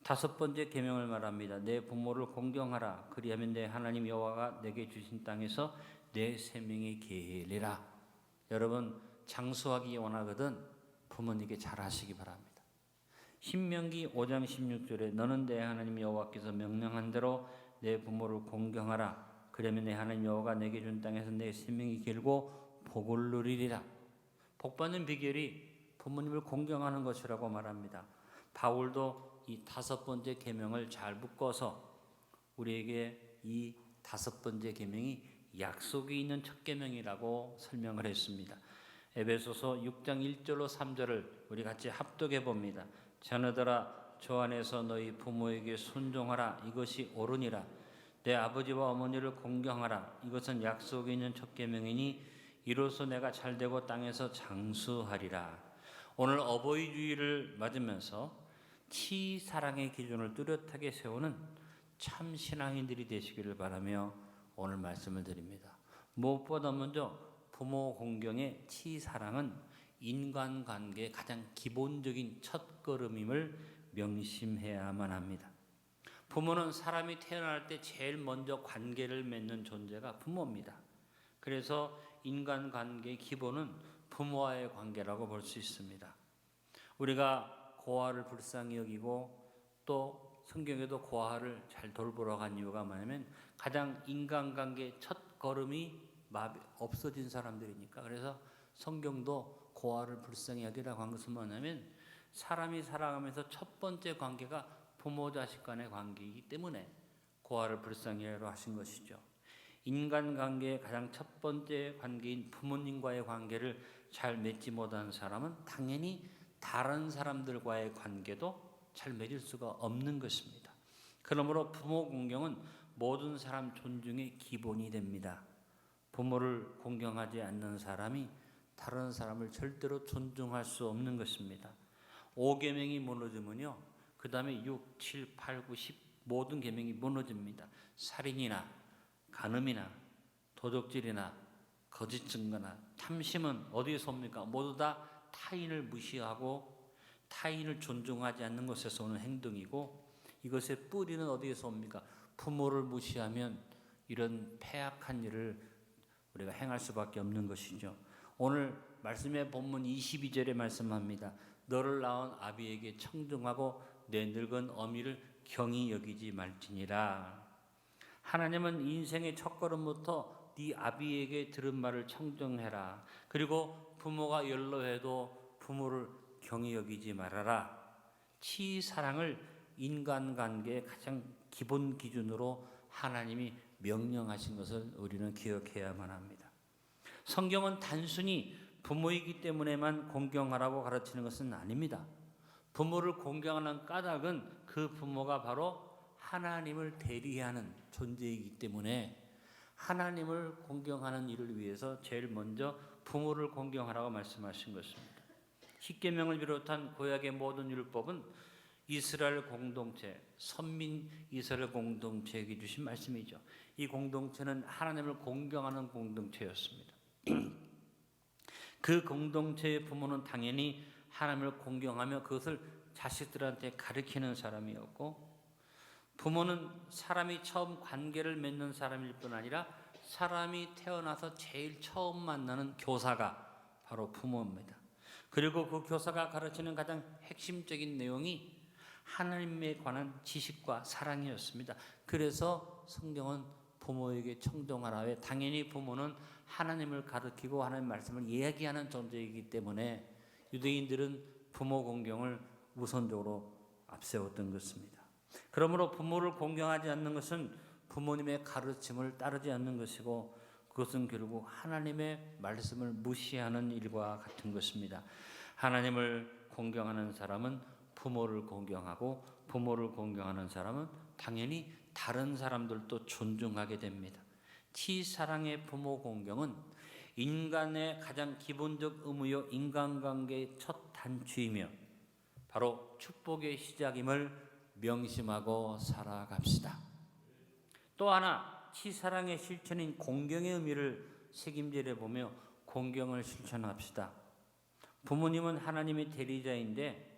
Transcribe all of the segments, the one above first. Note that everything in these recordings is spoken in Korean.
다섯 번째 계명을 말합니다. 내 부모를 공경하라. 그리하면 내 하나님 여호와가 내게 주신 땅에서 내 생명이 길리라. 여러분 장수하기 원하거든 부모님께 잘하시기 바랍니다. 신명기 5장 16절에 너는 내 하나님 여호와께서 명령한 대로 내 부모를 공경하라. 그러면 내 하나님 여호와가 내게 준 땅에서 내 생명이 길고 복을 누리리라. 복받는 비결이 부모님을 공경하는 것이라고 말합니다. 바울도 이 다섯 번째 계명을 잘 묶어서 우리에게 이 다섯 번째 계명이 약속이 있는 첫 계명이라고 설명을 했습니다. 에베소서 6장 1절로 3절을 우리 같이 합독해 봅니다. 자녀들아 주 안에서 너희 부모에게 순종하라. 이것이 옳으니라. 내 아버지와 어머니를 공경하라. 이것은 약속이 있는 첫 계명이니 이로써 내가 잘되고 땅에서 장수하리라. 오늘 어버이 주일을 맞으면서 치사랑의 기준을 뚜렷하게 세우는 참 신앙인들이 되시기를 바라며 오늘 말씀을 드립니다. 무엇보다 먼저 부모 공경의 치사랑은 인간관계의 가장 기본적인 첫걸음임을 명심해야만 합니다. 부모는 사람이 태어날 때 제일 먼저 관계를 맺는 존재가 부모입니다. 그래서 인간관계의 기본은 부모와의 관계라고 볼 수 있습니다. 우리가 고아를 불쌍히 여기고 또 성경에도 고아를 잘 돌보러 간 이유가 뭐냐면 가장 인간관계의 첫 걸음이 없어진 사람들이니까. 그래서 성경도 고아를 불쌍히 여기라고 한 것은 뭐냐면 사람이 살아가면서 첫 번째 관계가 부모 자식 간의 관계이기 때문에 고아를 불쌍히 여기라고 하신 것이죠. 인간관계의 가장 첫 번째 관계인 부모님과의 관계를 잘 맺지 못한 사람은 당연히 다른 사람들과의 관계도 잘 맺을 수가 없는 것입니다. 그러므로 부모 공경은 모든 사람 존중의 기본이 됩니다. 부모를 공경하지 않는 사람이 다른 사람을 절대로 존중할 수 없는 것입니다. 5계명이 무너지면요, 그 다음에 6, 7, 8, 9, 10 모든 계명이 무너집니다. 살인이나 간음이나 도적질이나 거짓 증거나 탐심은 어디에서 옵니까? 모두 다 타인을 무시하고 타인을 존중하지 않는 것에서 오는 행동이고, 이것의 뿌리는 어디에서 옵니까? 부모를 무시하면 이런 패악한 일을 우리가 행할 수밖에 없는 것이죠. 오늘 말씀의 본문 22절에 말씀합니다. 너를 낳은 아비에게 청중하고 내 늙은 어미를 경히 여기지 말지니라. 하나님은 인생의 첫걸음부터 네 아비에게 들은 말을 청정해라. 그리고 부모가 연로해도 부모를 경히 여기지 말아라. 치사랑을 인간관계의 가장 기본 기준으로 하나님이 명령하신 것을 우리는 기억해야만 합니다. 성경은 단순히 부모이기 때문에만 공경하라고 가르치는 것은 아닙니다. 부모를 공경하는 까닭은 그 부모가 바로 하나님을 대리하는 존재이기 때문에 하나님을 공경하는 일을 위해서 제일 먼저 부모를 공경하라고 말씀하신 것입니다. 십계명을 비롯한 구약의 모든 율법은 이스라엘 공동체, 선민 이스라엘 공동체에게 주신 말씀이죠. 이 공동체는 하나님을 공경하는 공동체였습니다. 그 공동체의 부모는 당연히 하나님을 공경하며 그것을 자식들한테 가르치는 사람이었고, 부모는 사람이 처음 관계를 맺는 사람일 뿐 아니라 사람이 태어나서 제일 처음 만나는 교사가 바로 부모입니다. 그리고 그 교사가 가르치는 가장 핵심적인 내용이 하나님에 관한 지식과 사랑이었습니다. 그래서 성경은 부모에게 청정하라. 왜? 당연히 부모는 하나님을 가르치고 하나님 말씀을 이야기하는 존재이기 때문에 유대인들은 부모 공경을 우선적으로 앞세웠던 것입니다. 그러므로 부모를 공경하지 않는 것은 부모님의 가르침을 따르지 않는 것이고, 그것은 결국 하나님의 말씀을 무시하는 일과 같은 것입니다. 하나님을 공경하는 사람은 부모를 공경하고, 부모를 공경하는 사람은 당연히 다른 사람들도 존중하게 됩니다. 치사랑의 부모 공경은 인간의 가장 기본적 의무요 인간관계의 첫 단추이며 바로 축복의 시작임을 명심하고 살아갑시다. 또 하나 치사랑의 실천인 공경의 의미를 책임지려 보며 공경을 실천합시다. 부모님은 하나님의 대리자인데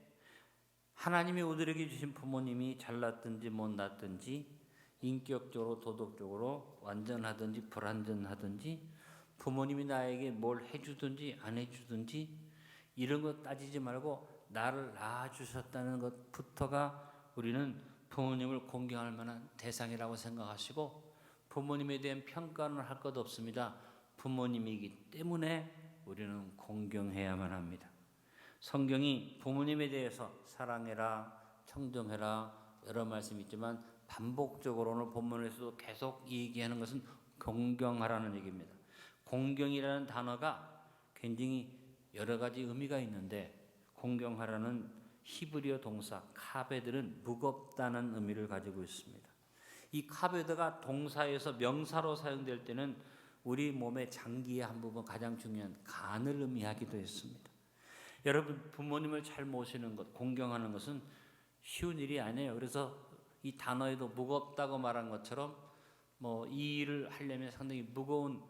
하나님이 우리에게 주신 부모님이 잘났든지 못났든지 인격적으로 도덕적으로 완전하든지 불완전하든지 부모님이 나에게 뭘 해주든지 안 해주든지 이런 것 따지지 말고 나를 낳아주셨다는 것부터가 우리는 부모님을 공경할 만한 대상이라고 생각하시고 부모님에 대한 평가는 할 것 없습니다. 부모님이기 때문에 우리는 공경해야만 합니다. 성경이 부모님에 대해서 사랑해라, 청정해라 여러 말씀이 있지만 반복적으로는 본문에서도 계속 얘기하는 것은 공경하라는 얘기입니다. 공경이라는 단어가 굉장히 여러 가지 의미가 있는데 공경하라는 히브리어 동사 카베드는 무겁다는 의미를 가지고 있습니다. 이 카베드가 동사에서 명사로 사용될 때는 우리 몸의 장기의 한 부분 가장 중요한 간을 의미하기도 했습니다. 여러분 부모님을 잘 모시는 것, 공경하는 것은 쉬운 일이 아니에요. 그래서 이 단어에도 무겁다고 말한 것처럼 이 일을 하려면 상당히 무거운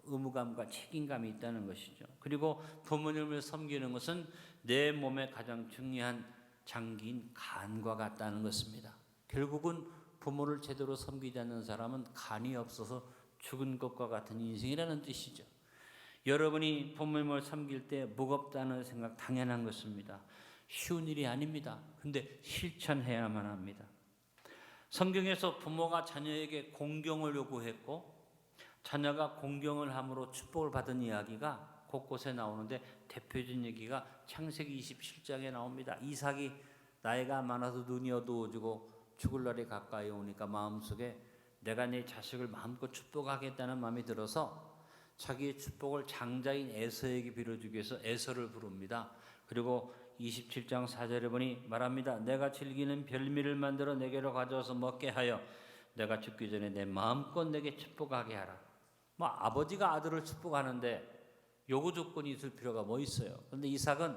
의무감과 책임감이 있다는 것이죠. 그리고 부모님을 섬기는 것은 내 몸의 가장 중요한 장기인 간과 같다는 것입니다. 결국은 부모를 제대로 섬기지 않는 사람은 간이 없어서 죽은 것과 같은 인생이라는 뜻이죠. 여러분이 부모님을 섬길 때 무겁다는 생각 당연한 것입니다. 쉬운 일이 아닙니다. 근데 실천해야만 합니다. 성경에서 부모가 자녀에게 공경을 요구했고 자녀가 공경을 함으로 축복을 받은 이야기가 곳곳에 나오는데 대표적인 얘기가 창세기 27장에 나옵니다. 이삭이 나이가 많아서 눈이 어두워지고 죽을 날이 가까이 오니까 마음속에 내가 내 자식을 마음껏 축복하겠다는 마음이 들어서 자기의 축복을 장자인 에서에게 빌어주기 위해서 에서를 부릅니다. 그리고 27장 4절에 보니 말합니다. 내가 즐기는 별미를 만들어 내게로 가져와서 먹게 하여 내가 죽기 전에 내 마음껏 내게 축복하게 하라. 아버지가 아들을 축복하는데 요구 조건이 있을 필요가 뭐 있어요. 그런데 이삭은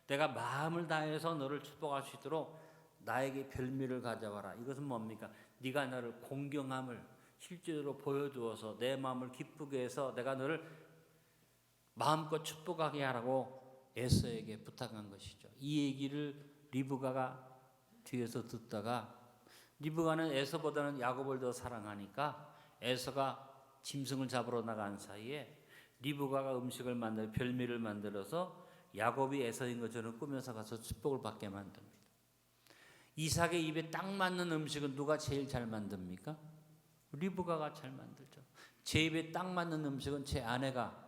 내가 마음을 다해서 너를 축복할 수 있도록 나에게 별미를 가져와라. 이것은 뭡니까? 네가 나를 공경함을 실제로 보여주어서 내 마음을 기쁘게 해서 내가 너를 마음껏 축복하게 하라고 에서에게 부탁한 것이죠. 이 얘기를 리브가가 뒤에서 듣다가 리브가는 에서보다는 야곱을 더 사랑하니까 에서가 짐승을 잡으러 나간 사이에 리브가가 음식을 만들어 별미를 만들어서 야곱이 에서인 것처럼 꾸며서 가서 축복을 받게 만듭니다. 이삭의 입에 딱 맞는 음식은 누가 제일 잘 만듭니까? 리브가가 잘 만들죠. 제 입에 딱 맞는 음식은 제 아내가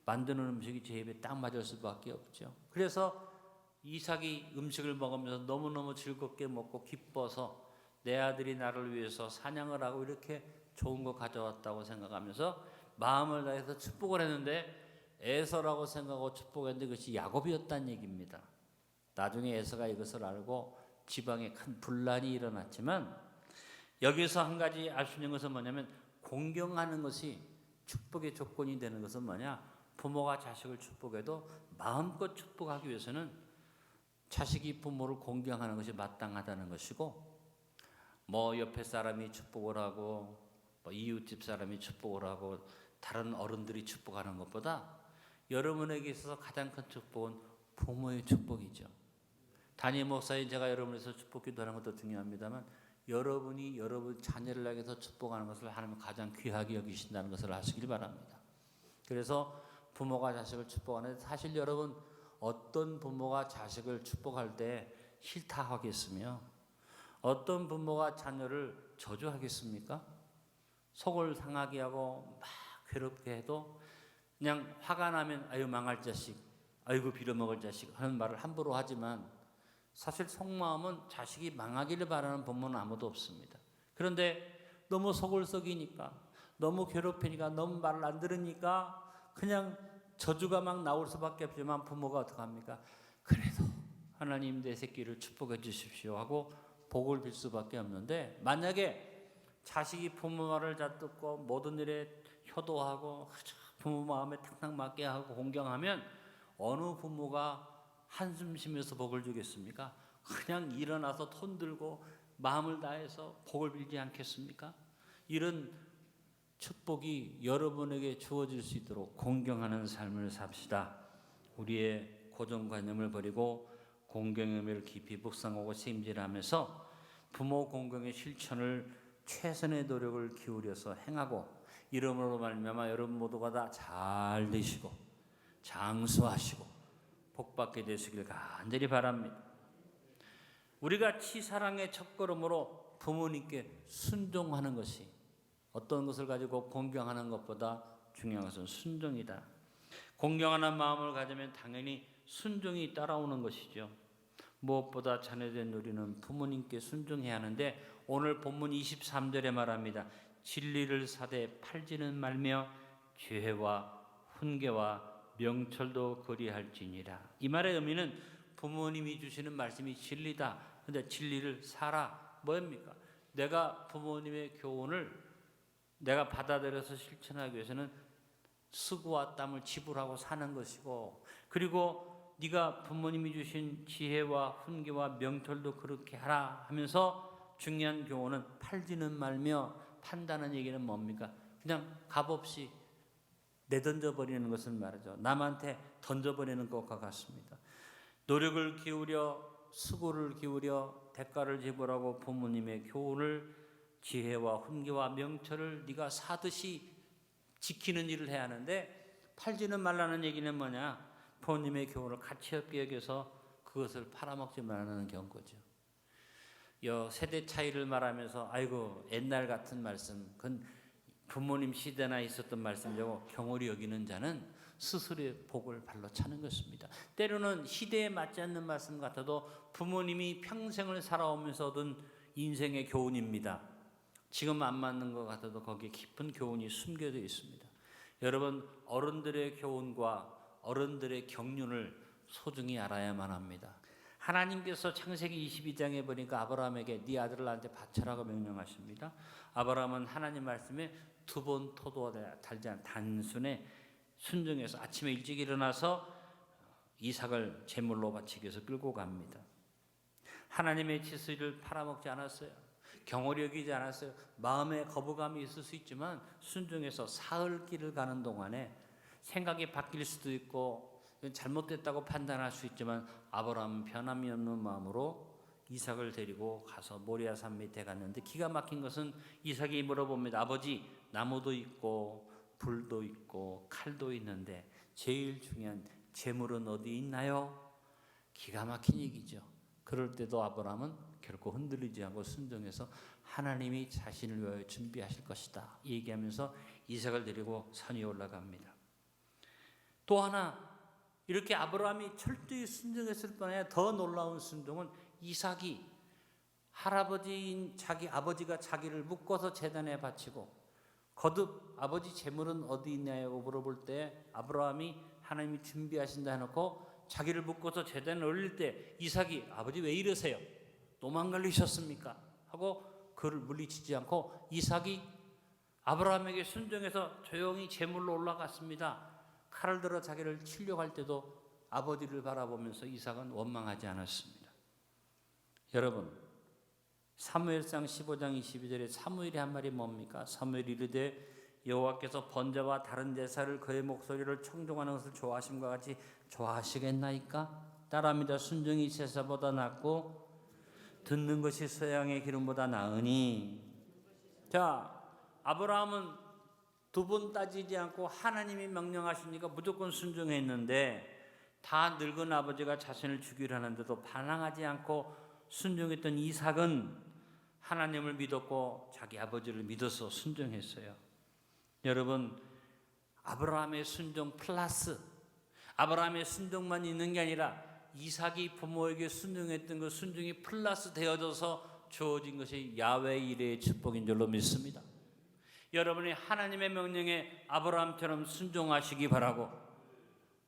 만드는 음식이 제 입에 딱 맞을 수밖에 없죠. 그래서 이삭이 음식을 먹으면서 너무너무 즐겁게 먹고 기뻐서 내 아들이 나를 위해서 사냥을 하고 이렇게 좋은 거 가져왔다고 생각하면서 마음을 다해서 축복을 했는데 에서라고 생각하고 축복했는데 그것이 야곱이었다는 얘기입니다. 나중에 에서가 이것을 알고 지방에 큰 분란이 일어났지만 여기서 한 가지 알 수 있는 것은 뭐냐면 공경하는 것이 축복의 조건이 되는 것은 뭐냐? 부모가 자식을 축복해도 마음껏 축복하기 위해서는 자식이 부모를 공경하는 것이 마땅하다는 것이고 옆에 사람이 축복을 하고 이웃집 사람이 축복을 하고 다른 어른들이 축복하는 것보다 여러분에게 있어서 가장 큰 축복은 부모의 축복이죠. 담임 목사인 제가 여러분에서 축복 기도하는 것도 중요합니다만 여러분이 여러분 자녀를 향해서 축복하는 것을 하나님은 가장 귀하게 여기신다는 것을 아시길 바랍니다. 그래서 부모가 자식을 축복하는데 사실 여러분 어떤 부모가 자식을 축복할 때 싫다 하겠으며 어떤 부모가 자녀를 저주하겠습니까? 속을 상하게 하고 막 괴롭게 해도 그냥 화가 나면 아유 망할 자식, 아이고 빌어먹을 자식 하는 말을 함부로 하지만 사실 속마음은 자식이 망하기를 바라는 부모는 아무도 없습니다. 그런데 너무 속을 썩이니까 너무 괴롭히니까 너무 말을 안 들으니까 그냥 저주가 막 나올 수밖에 없지만 부모가 어떡합니까? 그래도 하나님 내 새끼를 축복해 주십시오 하고 복을 빌 수밖에 없는데 만약에 자식이 부모 말을 잘 듣고 모든 일에 효도하고 부모 마음에 탁탁 맞게 하고 공경하면 어느 부모가 한숨 쉬면서 복을 주겠습니까? 그냥 일어나서 손 들고 마음을 다해서 복을 빌지 않겠습니까? 이런 축복이 여러분에게 주어질 수 있도록 공경하는 삶을 삽시다. 우리의 고정관념을 버리고 공경의 의미를 깊이 묵상하고 책임질하면서 부모 공경의 실천을 최선의 노력을 기울여서 행하고 이름으로 말미암아 여러분 모두가 다 잘 되시고 장수하시고 복받게 되시길 간절히 바랍니다. 우리가 치사랑의 첫걸음으로 부모님께 순종하는 것이 어떤 것을 가지고 공경하는 것보다 중요한 것은 순종이다. 공경하는 마음을 가지면 당연히 순종이 따라오는 것이죠. 무엇보다 자녀된 우리는 부모님께 순종해야 하는데 오늘 본문 23절에 말합니다. 진리를 사되 팔지는 말며 죄와 훈계와 명철도 거리할지니라. 이 말의 의미는 부모님이 주시는 말씀이 진리다. 그런데 진리를 살아. 뭐입니까? 내가 부모님의 교훈을 내가 받아들여서 실천하기 위해서는 수고와 땀을 지불하고 사는 것이고, 그리고 네가 부모님이 주신 지혜와 훈계와 명철도 그렇게 하라 하면서 중요한 교훈은 팔지는 말며, 판다는 얘기는 뭡니까? 그냥 값없이 내던져버리는 것을 말하죠. 남한테 던져버리는 것과 같습니다. 노력을 기울여 수고를 기울여 대가를 지불하고 부모님의 교훈을 지혜와 훈계와 명철을 네가 사듯이 지키는 일을 해야 하는데, 팔지는 말라는 얘기는 뭐냐? 부모님의 교훈을 가치 없게 여겨서 그것을 팔아먹지 말라는 경고죠. 세대 차이를 말하면서 아이고 옛날 같은 말씀, 그건 부모님 시대나 있었던 말씀이고 경홀히 여기는 자는 스스로의 복을 발로 차는 것입니다. 때로는 시대에 맞지 않는 말씀 같아도 부모님이 평생을 살아오면서 얻은 인생의 교훈입니다. 지금 안 맞는 것 같아도 거기에 깊은 교훈이 숨겨져 있습니다. 여러분, 어른들의 교훈과 어른들의 경륜을 소중히 알아야만 합니다. 하나님께서 창세기 22장에 보니까 아브라함에게 네 아들을 나한테 바쳐라고 명령하십니다. 아브라함은 하나님 말씀에 두 번 토도가 달지 않은 단순에 순종해서 아침에 일찍 일어나서 이삭을 제물로 바치기 위해서 끌고 갑니다. 하나님의 지시를 팔아먹지 않았어요. 경홀히 여기지 않았어요. 마음에 거부감이 있을 수 있지만 순종해서 사흘 길을 가는 동안에 생각이 바뀔 수도 있고 잘못됐다고 판단할 수 있지만 아브라함은 변함이 없는 마음으로 이삭을 데리고 가서 모리아산 밑에 갔는데, 기가 막힌 것은 이삭이 물어봅니다. 아버지, 나무도 있고 불도 있고 칼도 있는데 제일 중요한 재물은 어디 있나요? 기가 막힌 얘기죠. 그럴 때도 아브라함은 결코 흔들리지 않고 순종해서 하나님이 자신을 위하여 준비하실 것이다 얘기하면서 이삭을 데리고 산 위에 올라갑니다. 또 하나, 이렇게 아브라함이 철저히 순종했을 뿐 더 놀라운 순종은 이삭이 할아버지인 자기 아버지가 자기를 묶어서 제단에 바치고 거듭 아버지 재물은 어디 있냐고 물어볼 때 아브라함이 하나님이 준비하신다 해놓고 자기를 묶어서 제단에 올릴 때 이삭이 아버지 왜 이러세요? 도망갈리셨습니까? 하고 그를 물리치지 않고 이삭이 아브라함에게 순종해서 조용히 제물로 올라갔습니다. 칼을 들어 자기를 치려고 할 때도 아버지를 바라보면서 이삭은 원망하지 않았습니다. 여러분, 사무엘상 15장 22절에 사무엘이 한 말이 뭡니까? 사무엘이 이르되 여호와께서 번제와 다른 제사를 그의 목소리를 청종하는 것을 좋아하심과 같이 좋아하시겠나이까? 따라합니다. 순종이 제사보다 낫고 듣는 것이 소양의 기름보다 나으니. 자, 아브라함은 두 번 따지지 않고 하나님이 명령하시니까 무조건 순종했는데, 다 늙은 아버지가 자신을 죽이려 하는데도 반항하지 않고 순종했던 이삭은 하나님을 믿었고 자기 아버지를 믿어서 순종했어요. 여러분, 아브라함의 순종 플러스 아브라함의 순종만 있는 게 아니라 이삭이 부모에게 순종했던 그 순종이 플러스 되어져서 주어진 것이 야훼 이레의 축복인 줄로 믿습니다. 여러분이 하나님의 명령에 아브라함처럼 순종하시기 바라고,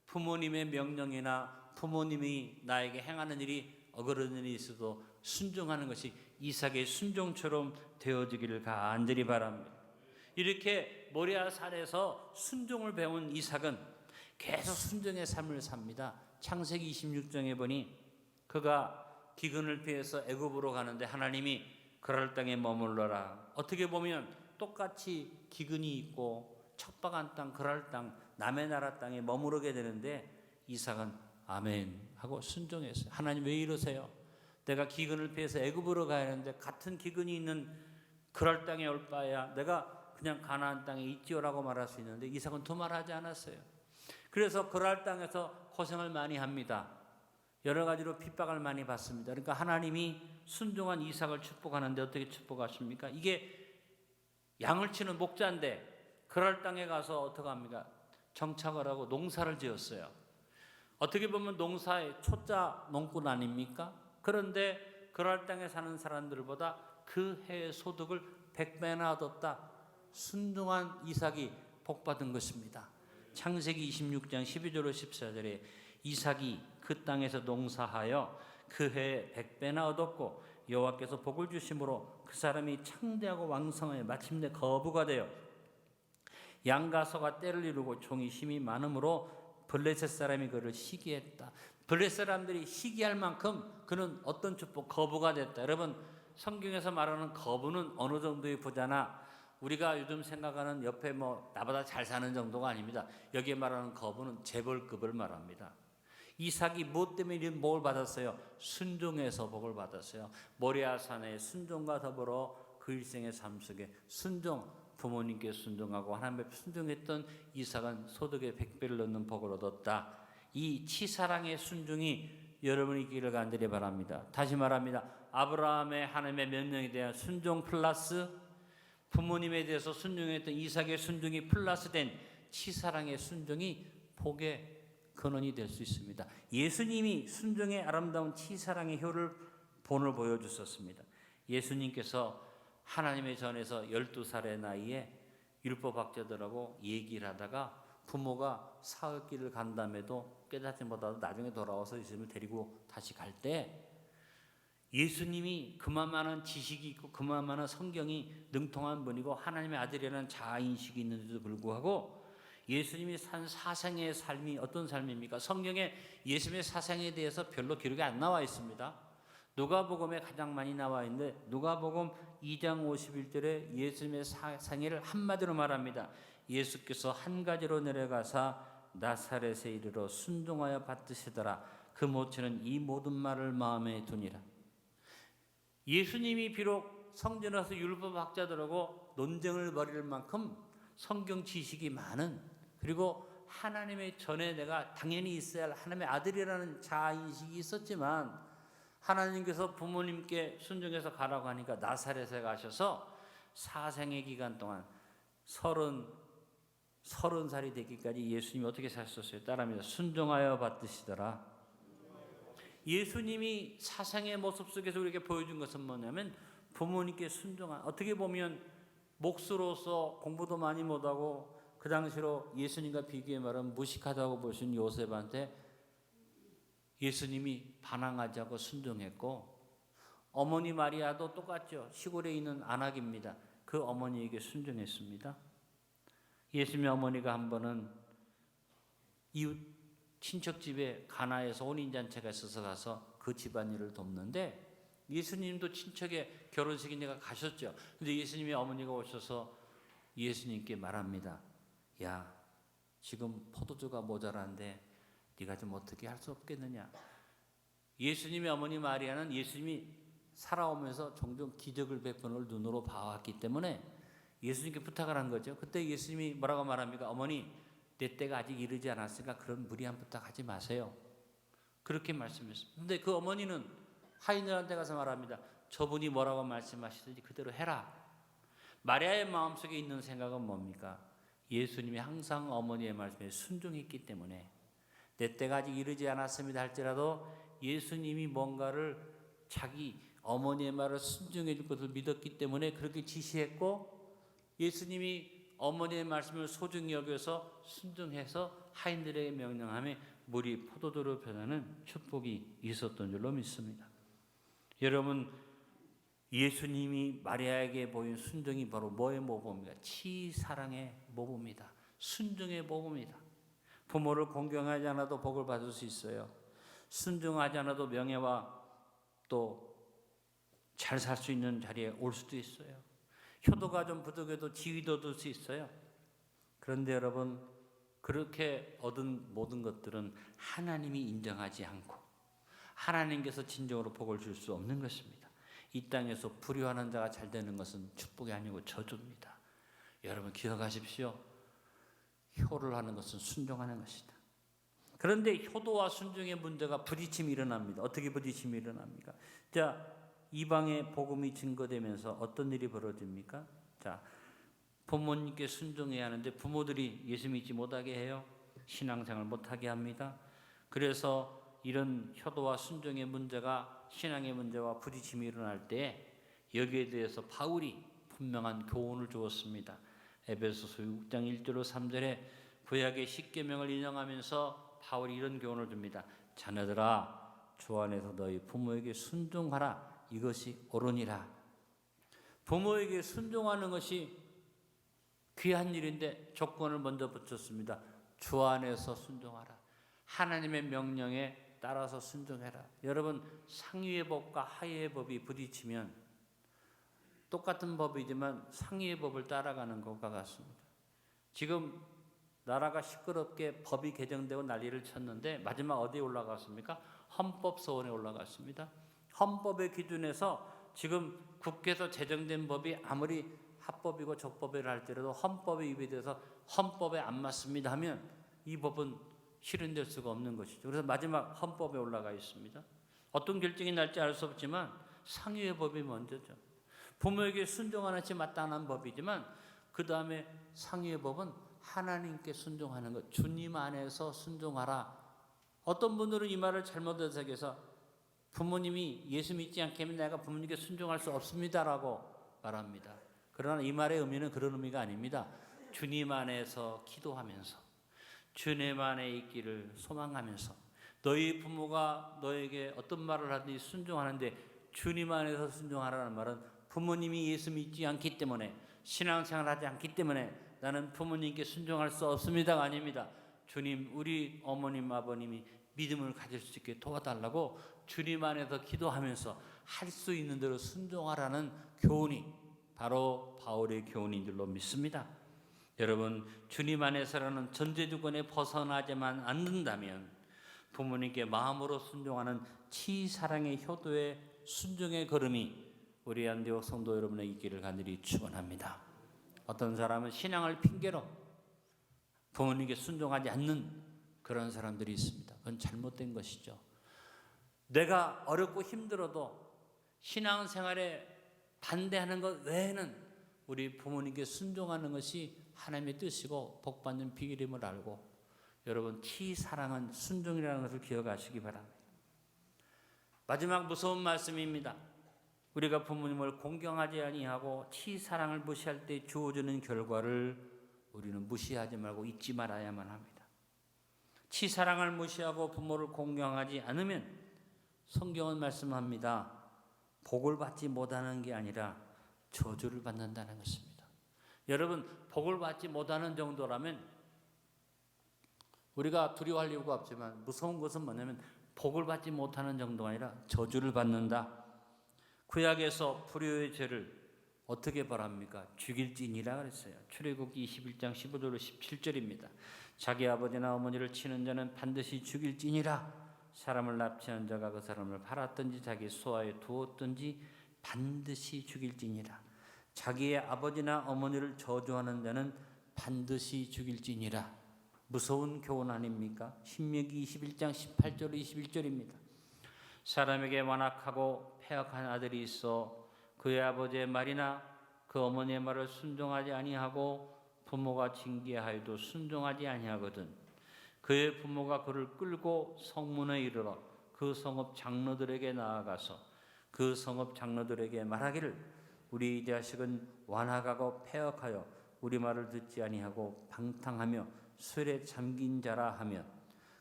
부모님의 명령이나 부모님이 나에게 행하는 일이 어그러는 일이 있어도 순종하는 것이 이삭의 순종처럼 되어지기를 간절히 바랍니다. 이렇게 모리아산에서 순종을 배운 이삭은 계속 순종의 삶을 삽니다. 창세기 26장에 보니 그가 기근을 피해서 애굽으로 가는데 하나님이 그랄 땅에 머물러라. 어떻게 보면 똑같이 기근이 있고 척박한 땅, 그랄 땅, 남의 나라 땅에 머무르게 되는데 이삭은 아멘 하고 순종했어요. 하나님 왜 이러세요? 내가 기근을 피해서 애굽으로 가야 하는데 같은 기근이 있는 그랄 땅에 올 바에야 내가 그냥 가나안 땅에 있지요라고 말할 수 있는데 이삭은 두말하지 않았어요. 그래서 그랄 땅에서 고생을 많이 합니다. 여러 가지로 핍박을 많이 받습니다. 그러니까 하나님이 순종한 이삭을 축복하는데 어떻게 축복하십니까? 이게 양을 치는 목자인데 그랄 땅에 가서 어떻게 합니까? 정착을 하고 농사를 지었어요. 어떻게 보면 농사의 초짜 농꾼 아닙니까? 그런데 그랄 땅에 사는 사람들보다 그 해의 소득을 100배나 얻었다. 순종한 이삭이 복받은 것입니다. 창세기 26장 12절로 14절에 이삭이 그 땅에서 농사하여 그 해에 100배나 얻었고 여호와께서 복을 주심으로 그 사람이 창대하고 왕성하여 마침내 거부가 되어 양과 소가 떼를 이루고 종이 힘이 많으므로 블레셋 사람이 그를 시기했다. 블레셋 사람들이 시기할 만큼 그는 어떤 축복 거부가 됐다. 여러분 성경에서 말하는 거부는 어느 정도의 부자나 우리가 요즘 생각하는 옆에 나보다 잘 사는 정도가 아닙니다. 여기에 말하는 거부는 재벌급을 말합니다. 이삭이 무엇 때문에 복을 받았어요? 순종해서 복을 받았어요. 모리아산의 순종과 더불어 그 일생의 삶 속에 순종, 부모님께 순종하고 하나님 앞에 순종했던 이삭은 소득의 100배를 넣는 복을 얻었다. 이 치사랑의 순종이 여러분이 있기를 간절히 바랍니다. 다시 말합니다. 아브라함의 하나님의 명령에 대한 순종 플러스 부모님에 대해서 순종했던 이삭의 순종이 플러스된 치사랑의 순종이 복의 근원이 될 수 있습니다. 예수님이 순종의 아름다운 치사랑의 본을 보여주셨습니다. 예수님께서 하나님의 전에서 12살의 나이에 율법학자들하고 얘기를 하다가 부모가 사흘길을 간다음에도 깨닫지 못하고 나중에 돌아와서 예수님을 데리고 다시 갈 때 예수님이 그만한 지식이 있고 그만한 성경이 능통한 분이고 하나님의 아들이라는 자아인식이 있는데도 불구하고 예수님이 산 사생의 삶이 어떤 삶입니까? 성경에 예수님의 사생에 대해서 별로 기록이 안 나와 있습니다. 누가복음에 가장 많이 나와 있는데 누가복음 2장 51절에 예수님의 사생애를 한마디로 말합니다. 예수께서 한 가지로 내려가사 나사렛에 이르러 순종하여 받으시더라. 그 모친은 이 모든 말을 마음에 두니라. 예수님이 비록 성전에 와서 율법학자들하고 논쟁을 벌일 만큼 성경 지식이 많은 그리고 하나님의 전에 내가 당연히 있어야 할 하나님의 아들이라는 자아인식이 있었지만 하나님께서 부모님께 순종해서 가라고 하니까 나사렛에 가셔서 사생의 기간 동안 30살이 되기까지 예수님이 어떻게 사셨어요? 따라합니다. 순종하여 받으시더라. 예수님이 사생의 모습 속에서 우리에게 보여준 것은 뭐냐면 부모님께 순종한 어떻게 보면 목수로서 공부도 많이 못하고 그 당시로 예수님과 비교해 말하면 무식하다고 보신 요셉한테 예수님이 반항하지 않고 순종했고 어머니 마리아도 똑같죠. 시골에 있는 안악입니다. 그 어머니에게 순종했습니다. 예수님의 어머니가 한 번은 이웃 친척 집에 가나에서 혼인잔치가 있어서 가서 그 집안일을 돕는데 예수님도 친척의 결혼식이니까 가셨죠. 근데 예수님의 어머니가 오셔서 예수님께 말합니다. 야, 지금 포도주가 모자란데 네가 좀 어떻게 할 수 없겠느냐. 예수님의 어머니 마리아는 예수님이 살아오면서 종종 기적을 베푸는 걸 눈으로 봐왔기 때문에 예수님께 부탁을 한 거죠. 그때 예수님이 뭐라고 말합니까? 어머니, 내 때가 아직 이르지 않았으니까 그런 무리한 부탁하지 마세요. 그렇게 말씀했습니다. 근데 그 어머니는 하인들한테 가서 말합니다. 저분이 뭐라고 말씀하시든지 그대로 해라. 마리아의 마음속에 있는 생각은 뭡니까? 예수님이 항상 어머니의 말씀에 순종했기 때문에 내 때가 아직 이르지 않았습니다 할지라도 예수님이 뭔가를 자기 어머니의 말을 순종해 줄 것을 믿었기 때문에 그렇게 지시했고 예수님이 어머니의 말씀을 소중히 여겨서 순종해서 하인들에게 명령함에 물이 포도주로 변하는 축복이 있었던 줄로 믿습니다. 여러분, 예수님이 마리아에게 보인 순종이 바로 뭐의 모범입니까? 치사랑의 모범입니다. 순종의 모범입니다. 부모를 공경하지 않아도 복을 받을 수 있어요. 순종하지 않아도 명예와 또 잘 살 수 있는 자리에 올 수도 있어요. 효도가 좀 부족해도 지위도 얻을 수 있어요. 그런데 여러분, 그렇게 얻은 모든 것들은 하나님이 인정하지 않고 하나님께서 진정으로 복을 줄 수 없는 것입니다. 이 땅에서 불효하는 자가 잘 되는 것은 축복이 아니고 저주입니다. 여러분 기억하십시오. 효를 하는 것은 순종하는 것이다. 그런데 효도와 순종의 문제가 부딪힘이 일어납니다. 어떻게 부딪힘이 일어납니까? 자, 이방의 복음이 증거되면서 어떤 일이 벌어집니까? 자, 부모님께 순종해야 하는데 부모들이 예수 믿지 못하게 해요. 신앙생활 못하게 합니다. 그래서 이런 효도와 순종의 문제가 신앙의 문제와 부딪힘이 일어날 때 여기에 대해서 바울이 분명한 교훈을 주었습니다. 에베소서 6장 1절로 3절에 구약의 십계명을 인용하면서 바울이 이런 교훈을 줍니다. 자녀들아 주 안에서 너희 부모에게 순종하라. 이것이 옳으니라. 부모에게 순종하는 것이 귀한 일인데 조건을 먼저 붙였습니다. 주 안에서 순종하라. 하나님의 명령에 따라서 순종해라. 여러분 상위의 법과 하위의 법이 부딪히면 똑같은 법이지만 상위의 법을 따라가는 것과 같습니다. 지금 나라가 시끄럽게 법이 개정되고 난리를 쳤는데 마지막 어디에 올라갔습니까? 헌법소원에 올라갔습니다. 헌법의 기준에서 지금 국회에서 제정된 법이 아무리 합법이고 적법이라 할지라도 헌법에 위배돼서 헌법에 안 맞습니다 하면 이 법은 실현될 수가 없는 것이죠. 그래서 마지막 헌법에 올라가 있습니다. 어떤 결정이 날지 알 수 없지만 상위의 법이 먼저죠. 부모에게 순종하는 것이 마땅한 법이지만 그 다음에 상위의 법은 하나님께 순종하는 것. 주님 안에서 순종하라. 어떤 분들은 이 말을 잘못 해석해서 부모님이 예수 믿지 않게 하면 내가 부모님께 순종할 수 없습니다라고 말합니다. 그러나 이 말의 의미는 그런 의미가 아닙니다. 주님 안에서 기도하면서 주님 안에 있기를 소망하면서 너희 부모가 너에게 어떤 말을 하든지 순종하는데 주님 안에서 순종하라는 말은 부모님이 예수 믿지 않기 때문에 신앙생활 하지 않기 때문에 나는 부모님께 순종할 수 없습니다가 아닙니다. 주님 우리 어머님 아버님이 믿음을 가질 수 있게 도와달라고 주님 안에서 기도하면서 할 수 있는 대로 순종하라는 교훈이 바로 바울의 교훈인 줄로 믿습니다. 여러분 주님 안에서라는 전제조건에 벗어나지만 않는다면 부모님께 마음으로 순종하는 치사랑의 효도의 순종의 걸음이 우리 안디옥 성도 여러분의 있기를 간절히 축원합니다. 어떤 사람은 신앙을 핑계로 부모님께 순종하지 않는 그런 사람들이 있습니다. 그건 잘못된 것이죠. 내가 어렵고 힘들어도 신앙생활에 반대하는 것 외에는 우리 부모님께 순종하는 것이 하나님의 뜻이고 복받는 비결임을 알고 여러분 치사랑은 순종이라는 것을 기억하시기 바랍니다. 마지막 무서운 말씀입니다. 우리가 부모님을 공경하지 아니하고 치사랑을 무시할 때 주어지는 결과를 우리는 무시하지 말고 잊지 말아야만 합니다. 치사랑을 무시하고 부모를 공경하지 않으면 성경은 말씀합니다. 복을 받지 못하는 게 아니라 저주를 받는다는 것입니다. 여러분 복을 받지 못하는 정도라면 우리가 두려워할 이유가 없지만 무서운 것은 뭐냐면 복을 받지 못하는 정도가 아니라 저주를 받는다. 구약에서 불효의 죄를 어떻게 벌합니까? 죽일지니라 그랬어요. 출애굽기 21장 15절로 17절입니다. 자기 아버지나 어머니를 치는 자는 반드시 죽일지니라. 사람을 납치한 자가 그 사람을 팔았든지 자기 소아에 두었든지 반드시 죽일지니라. 자기의 아버지나 어머니를 저주하는 자는 반드시 죽일지니라. 무서운 교훈 아닙니까? 신명기 21장 18절로 21절입니다. 사람에게 완악하고 패역한 아들이 있어 그의 아버지의 말이나 그 어머니의 말을 순종하지 아니하고 부모가 징계하여도 순종하지 아니하거든 그의 부모가 그를 끌고 성문에 이르러 그 성읍 장로들에게 나아가서 그 성읍 장로들에게 말하기를 우리 이 자식은 완악하고 패역하여 우리 말을 듣지 아니하고 방탕하며 술에 잠긴 자라 하며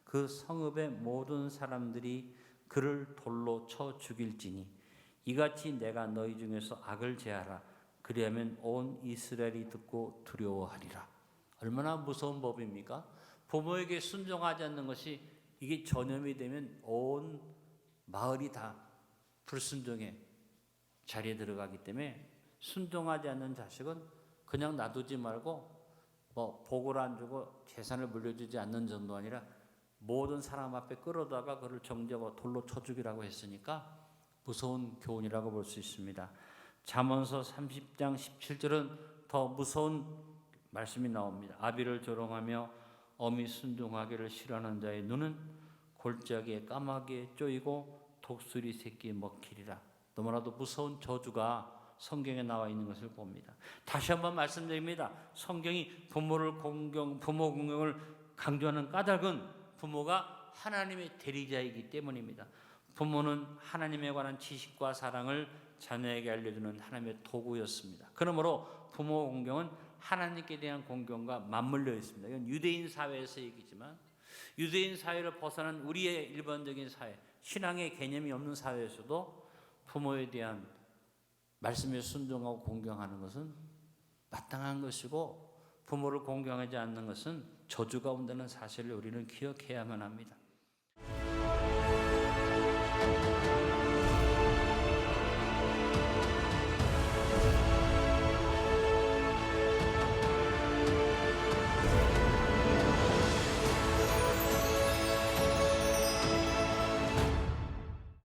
그 성읍의 모든 사람들이 그를 돌로 쳐 죽일지니 이같이 내가 너희 중에서 악을 제하라. 그리하면 온 이스라엘이 듣고 두려워하리라. 얼마나 무서운 법입니까? 부모에게 순종하지 않는 것이 이게 전염이 되면 온 마을이 다 불순종의 자리에 들어가기 때문에 순종하지 않는 자식은 그냥 놔두지 말고 복을 안 주고 재산을 물려주지 않는 정도 아니라 모든 사람 앞에 끌어다가 그를 정죄하고 돌로 쳐 죽이라고 했으니까 무서운 교훈이라고 볼 수 있습니다. 잠언서 30장 17절은 더 무서운 말씀이 나옵니다. 아비를 조롱하며 어미 순종하기를 싫어하는 자의 눈은 골짜기에 까마귀에 쪼이고 독수리 새끼에 먹히리라. 너무나도 무서운 저주가 성경에 나와 있는 것을 봅니다. 다시 한번 말씀드립니다. 성경이 부모 공경을 강조하는 까닭은 부모가 하나님의 대리자이기 때문입니다. 부모는 하나님에 관한 지식과 사랑을 자녀에게 알려주는 하나님의 도구였습니다. 그러므로 부모 공경은 하나님께 대한 공경과 맞물려 있습니다. 이건 유대인 사회에서 얘기지만 유대인 사회를 벗어난 우리의 일반적인 사회, 신앙의 개념이 없는 사회에서도 부모에 대한 말씀에 순종하고 공경하는 것은 마땅한 것이고 부모를 공경하지 않는 것은 저주가 온다는 사실을 우리는 기억해야만 합니다.